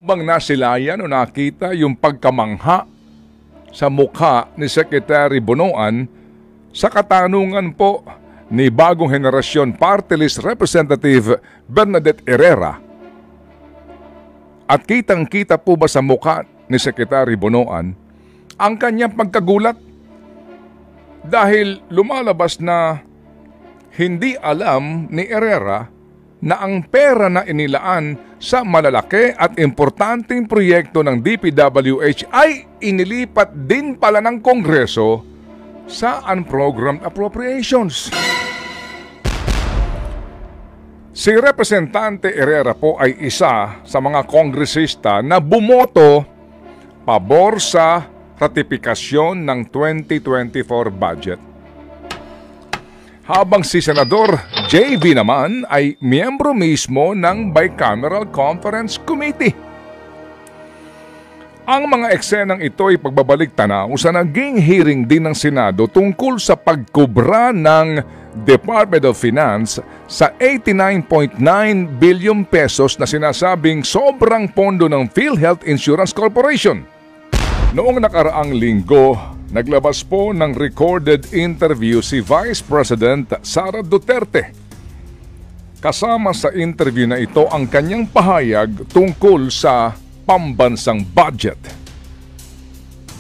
Bang nasilayan o nakita yung pagkamangha sa mukha ni Secretary Bonoan sa katanungan po ni Bagong Henerasyon Party List Representative Bernadette Herrera. At kitang-kita po ba sa mukha ni Secretary Bonoan ang kanyang pagkagulat? Dahil lumalabas na hindi alam ni Herrera na ang pera na inilaan sa malalaki at importanteng proyekto ng DPWH ay inilipat din pala ng Kongreso sa unprogrammed appropriations. Si Representante Herrera po ay isa sa mga kongresista na bumoto pabor sa ratifikasyon ng 2024 budget. Habang si Senador JV naman ay miyembro mismo ng Bicameral Conference Committee. Ang mga eksenang ito ay pagbabalik tanaw sa naging hearing din ng Senado tungkol sa pagkubra ng Department of Finance sa 89.9 billion pesos na sinasabing sobrang pondo ng PhilHealth Insurance Corporation. Noong nakaraang linggo, naglabas po ng recorded interview si Vice President Sara Duterte. Kasama sa interview na ito ang kanyang pahayag tungkol sa pambansang budget.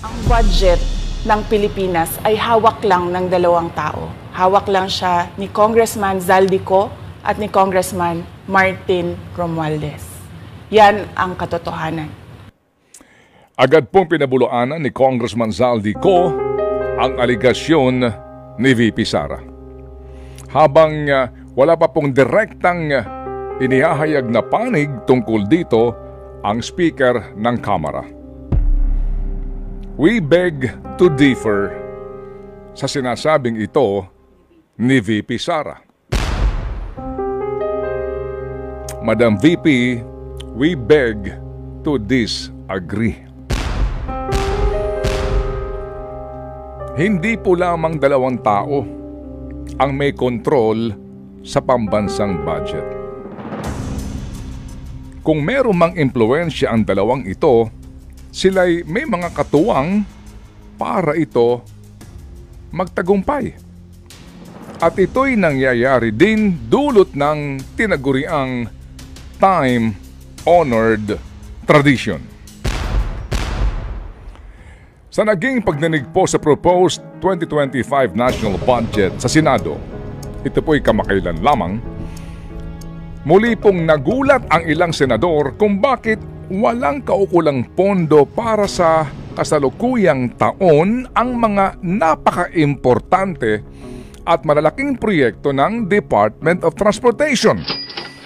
Ang budget ng Pilipinas ay hawak lang ng dalawang tao. Hawak lang siya ni Congressman Zaldico at ni Congressman Martin Romualdez. Yan ang katotohanan. Agad pong pinabulaanan ni Congressman Zaldico ang aligasyon ni VP Sara. Habang wala pa pong direktang inihahayag na panig tungkol dito ang Speaker ng Kamara. We beg to differ sa sinasabing ito ni VP Sara. Madam VP, we beg to disagree. Hindi po lamang dalawang tao ang may kontrol sa pambansang budget. Kung meron mang impluwensya ang dalawang ito, sila'y may mga katuwang para ito magtagumpay. At ito'y nangyayari din dulot ng tinaguriang time-honored tradition. Sa naging pagdinig po sa proposed 2025 national budget sa Senado, ito po'y kamakailan lamang, muli pong nagulat ang ilang senador kung bakit walang kaukulang pondo para sa kasalukuyang taon ang mga napaka-importante at malalaking proyekto ng Department of Transportation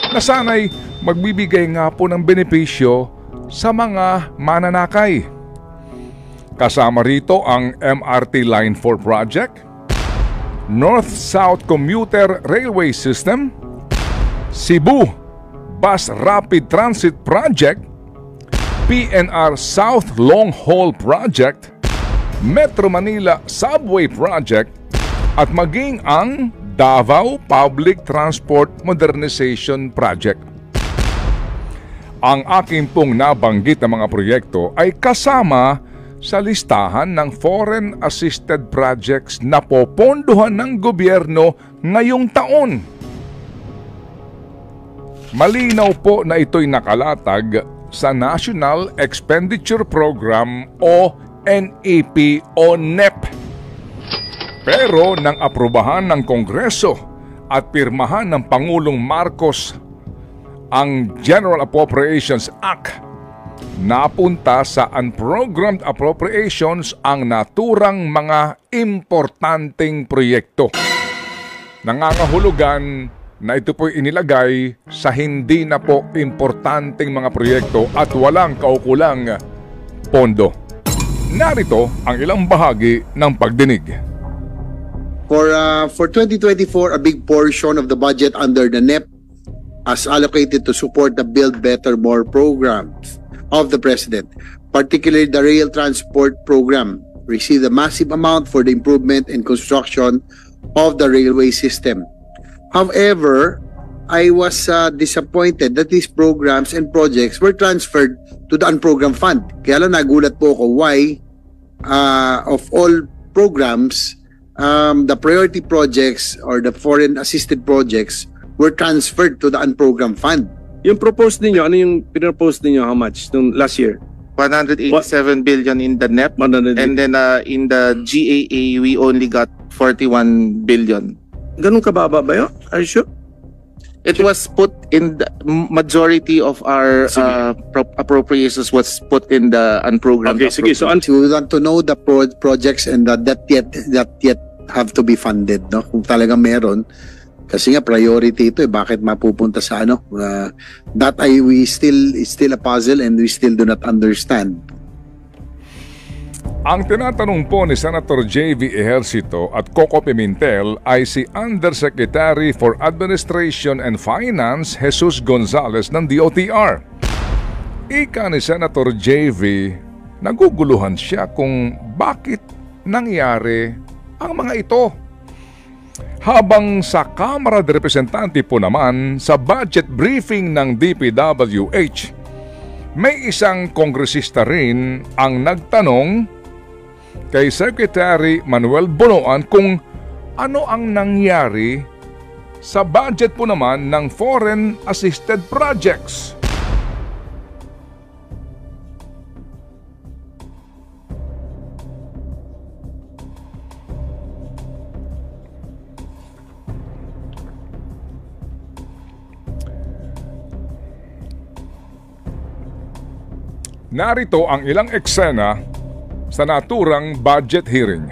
na sana'y magbibigay nga po ng benepisyo sa mga mananakay. Kasama rito ang MRT Line 4 project, North-South Commuter Railway System, Cebu Bus Rapid Transit Project, PNR South Long Haul Project, Metro Manila Subway Project, at maging ang Davao Public Transport Modernization Project. Ang aking pong nabanggit na mga proyekto ay kasama sa listahan ng foreign assisted projects na popondohan ng gobyerno ngayong taon. Malinaw po na ito'y nakalatag sa National Expenditure Program o NEP o NEP. Pero nang aprubahan ng Kongreso at pirmahan ng Pangulong Marcos ang General Appropriations Act, napunta sa unprogrammed appropriations ang naturang mga importanteng proyekto. Nangangahulugan na ito po'y inilagay sa hindi na po importanteng mga proyekto at walang kaukulang pondo. Narito ang ilang bahagi ng pagdinig. For 2024, a big portion of the budget under the NEP as allocated to support the Build Better More programs of the President, particularly the rail transport program, received a massive amount for the improvement and construction of the railway system. However, I was disappointed that these programs and projects were transferred to the unprogrammed fund. Kaya lang nagulat po ako why of all programs, the priority projects or the foreign assisted projects were transferred to the unprogrammed fund. Yung propose ninyo, ano yung pinropose ninyo, how much nung last year? 187 billion in the NEP, 180. and then in the GAA we only got 41 billion. Ganun kababa ba yun? Are you sure? It was put in the majority of our appropriations was put in the unprogrammed. Okay, sige. So, We want to know the projects and that yet have to be funded, no? Kung talaga meron, kasi nga priority ito, bakit mapupunta sa ano? It's still a puzzle and we still do not understand. Ang tinatanong po ni Senator J.V. Ejercito at Coco Pimentel ay si Undersecretary for Administration and Finance Jesus Gonzales ng DOTR. Ika ni Senator J.V., naguguluhan siya kung bakit nangyari ang mga ito. Habang sa Kamara de Representante po naman sa budget briefing ng DPWH, may isang kongresista rin ang nagtanong kay Secretary Manuel Bonoan kung ano ang nangyari sa budget po naman ng foreign assisted projects. Narito ang ilang eksena sa naturang budget hearing.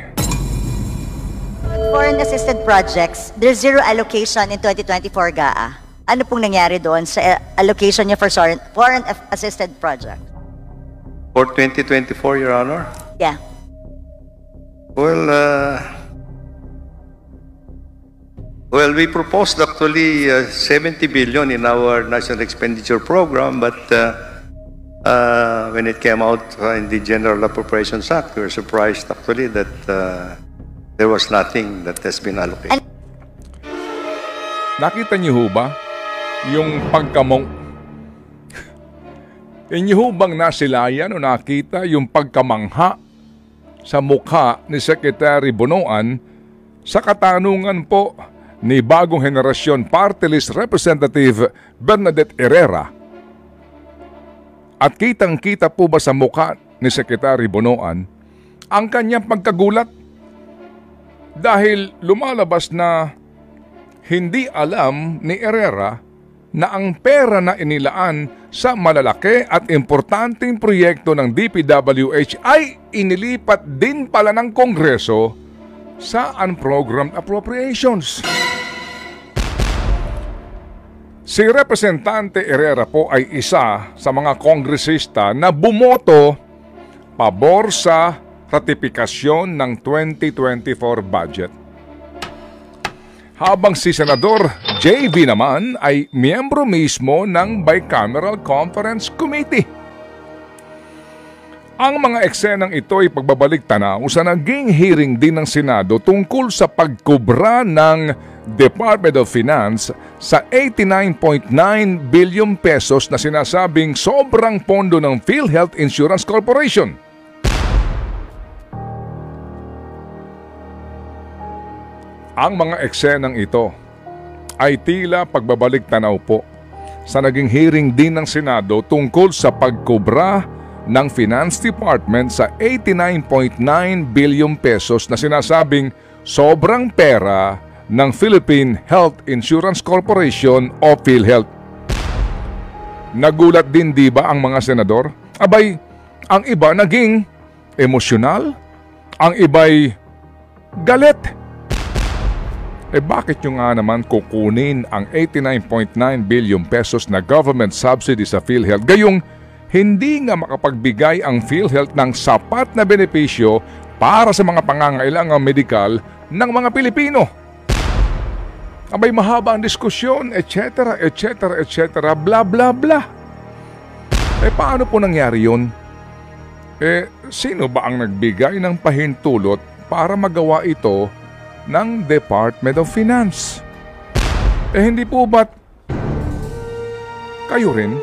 Foreign assisted projects, there's zero allocation in 2024 GAA. Ano pong nangyari doon sa allocation niya for foreign assisted project? For 2024, Your Honor? Yeah. Well, we proposed actually 70 billion in our national expenditure program, but when it came out in the General Appropriations Act, we were surprised actually that there was nothing that has been allocated. Nakita niyo ho ba yung Inyo ho bang nasilayan o nakita yung pagkamangha sa mukha ni Secretary Bonoan sa katanungan po ni bagong henerasyon Party List Representative Bernadette Herrera? At kitang-kita po ba sa mukha ni Secretary Bonoan ang kanyang pagkagulat? Dahil lumalabas na hindi alam ni Herrera na ang pera na inilaan sa malalaki at importanteng proyekto ng DPWH ay inilipat din pala ng Kongreso sa unprogrammed appropriations. Si Representante Herrera po ay isa sa mga kongresista na bumoto pabor sa ratifikasyon ng 2024 budget. Habang si Senador J.V. naman ay miyembro mismo ng Bicameral Conference Committee. Ang mga eksenang ito ay pagbabalik tanaw sa naging hearing din ng Senado tungkol sa pagkubra ng Department of Finance sa 89.9 billion pesos na sinasabing sobrang pondo ng PhilHealth Insurance Corporation. Ang mga eksenang ito ay tila pagbabalik tanaw po sa naging hearing din ng Senado tungkol sa pagkubra ng Finance Department sa 89.9 billion pesos na sinasabing sobrang pera ng Philippine Health Insurance Corporation o PhilHealth. Nagulat din di ba ang mga senador? Abay, ang iba naging emosyonal, ang iba'y galit. Bakit nyo nga naman kukunin ang 89.9 billion pesos na government subsidy sa PhilHealth gayong hindi nga makapagbigay ang PhilHealth ng sapat na benepisyo para sa mga pangangailangang medikal ng mga Pilipino? Abay mahaba ang diskusyon, etc., etc., etc., bla bla bla. Paano po nangyari yun? Sino ba ang nagbigay ng pahintulot para magawa ito ng Department of Finance? Hindi po ba't kayo rin